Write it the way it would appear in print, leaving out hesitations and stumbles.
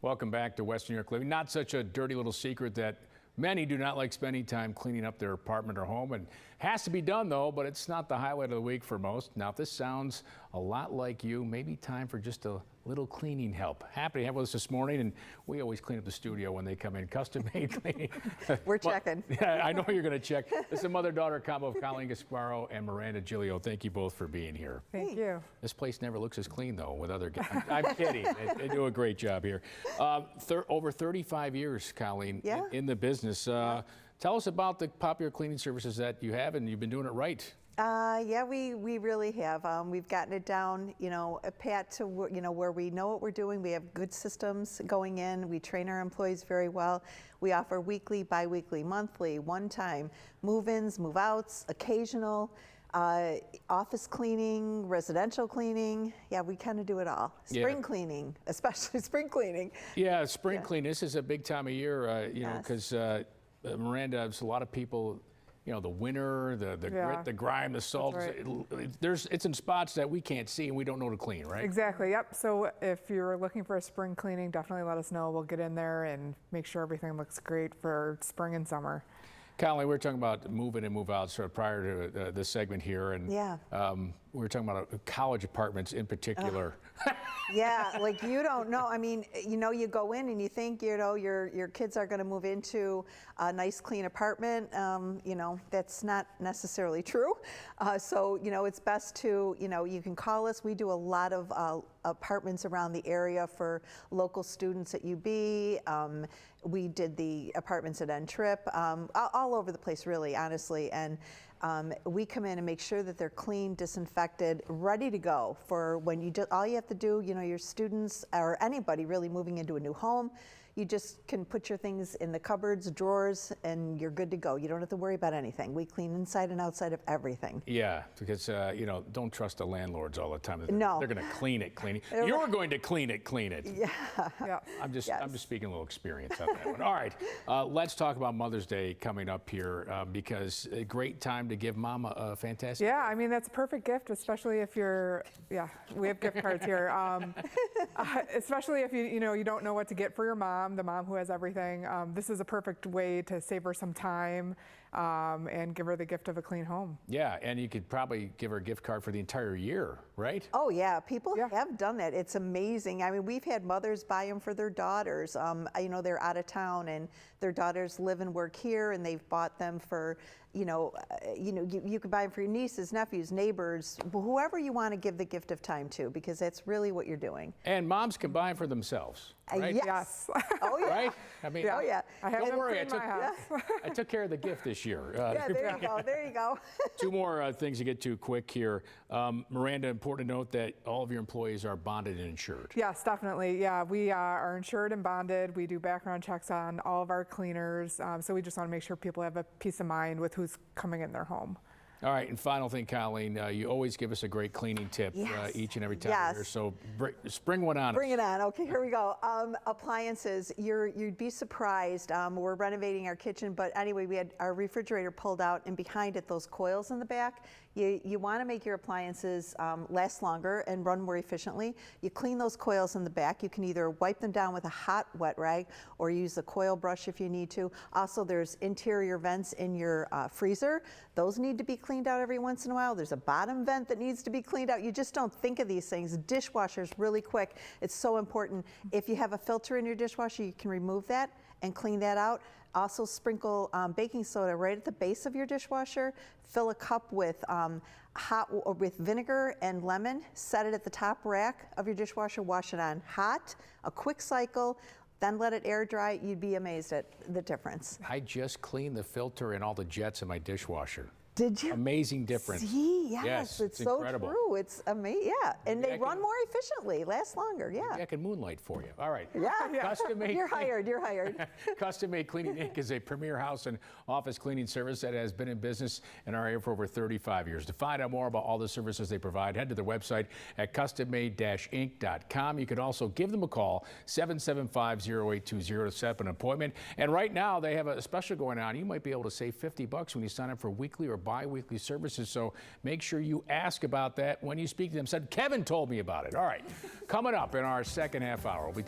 Welcome back to Western New York Living. Not such a dirty little secret that many do not like spending time cleaning up their apartment or home, and has to be done though, but it's not the highlight of the week for most. Now, if this sounds a lot like you, maybe time for just a little cleaning help. Happy to have with us this morning, and we always clean up the studio when they come in. Custom-made cleaning. We're checking. Yeah, I know you're going to check. This is a mother-daughter combo of Colleen Gasparo and Miranda Giglio. Thank you both for being here. Thank you. This place never looks as clean, though, with other guys. I'm kidding. They do a great job here. Over 35 years, Colleen, in the business. Tell us about the popular cleaning services that you have, and you've been doing it right. Yeah, we really have. We've gotten it down, a pat to where we know what we're doing. We have good systems going in. We train our employees very well. We offer weekly, bi-weekly, monthly, one-time move-ins, move-outs, occasional, office cleaning, residential cleaning. Yeah, we kind of do it all. Spring cleaning, especially spring cleaning. Yeah, spring cleaning. This is a big time of year, because Miranda, there's a lot of people. The winter, the grit, the grime, the salt. Right. It's in spots that we can't see and we don't know to clean, right? Exactly, yep. So if you're looking for a spring cleaning, definitely let us know. We'll get in there and make sure everything looks great for spring and summer. Colleen, we were talking about move-in and move-out sort of prior to this segment here, and we were talking about college apartments in particular. Yeah, like you don't know. I mean, you go in and you think, your kids are going to move into a nice, clean apartment. That's not necessarily true. So, it's best to, you can call us. We do a lot of apartments around the area for local students at UB. We did the apartments at N Trip, all over the place, really, honestly. And we come in and make sure that they're clean, disinfected, ready to go for when you do. All you have to do, your students or anybody really moving into a new home, you just can put your things in the cupboards, drawers, and you're good to go. You don't have to worry about anything. We clean inside and outside of everything. Yeah, because don't trust the landlords all the time. No, they're going to clean it. You're going to clean it. Yeah. I'm just speaking a little experience on that one. All right, let's talk about Mother's Day coming up here, because a great time to give Mama a fantastic. Yeah, I mean, that's a perfect gift, especially if you're. Yeah, we have gift cards here. Especially if you don't know what to get for your mom. The mom who has everything. This is a perfect way to save her some time and give her the gift of a clean home. Yeah, and you could probably give her a gift card for the entire year, right? Oh yeah, people have done that. It's amazing. I mean, we've had mothers buy them for their daughters. They're out of town and their daughters live and work here, and they've bought them for, you could buy them for your nieces, nephews, neighbors, whoever you want to give the gift of time to, because that's really what you're doing. And moms can buy them for themselves, right? Yes. Oh yeah. Right? I mean, oh yeah. Don't worry, I took care of the gift this year. There you go. Two more things to get to quick here. Miranda, important to note that all of your employees are bonded and insured. Yes, definitely. Yeah, we are insured and bonded. We do background checks on all of our cleaners. So we just want to make sure people have a peace of mind with who's coming in their home. All right, and final thing, Colleen, you always give us a great cleaning tip each and every time you're here, so spring one on us. Bring it on. Okay, here we go. Appliances, you'd be surprised. We're renovating our kitchen, but anyway, we had our refrigerator pulled out, and behind it, those coils in the back. You want to make your appliances last longer and run more efficiently. You clean those coils in the back. You can either wipe them down with a hot wet rag or use a coil brush if you need to. Also, there's interior vents in your freezer. Those need to be cleaned out every once in a while. There's a bottom vent that needs to be cleaned out. You just don't think of these things. Dishwashers, really quick. It's so important. If you have a filter in your dishwasher, you can remove that and clean that out. Also sprinkle baking soda right at the base of your dishwasher. Fill a cup with with vinegar and lemon. Set it at the top rack of your dishwasher. Wash it on hot, a quick cycle. Then let it air dry. You'd be amazed at the difference. I just cleaned the filter and all the jets in my dishwasher. Did you? Amazing difference. See, yes, it's so incredible. True. It's amazing. Yeah, and they run more efficiently, last longer. Yeah. I can moonlight for you. All right. Yeah. Custom-made. You're hired. Custom-Made Cleaning Inc. is a premier house and office cleaning service that has been in business in our area for over 35 years. To find out more about all the services they provide, head to their website at custommade-inc.com. You can also give them a call, 775-0820, to set up an appointment. And right now, they have a special going on. You might be able to save $50 when you sign up for weekly or bi-weekly services, so make sure you ask about that when you speak to them. Said Kevin told me about it. All right, coming up in our second half hour, we'll be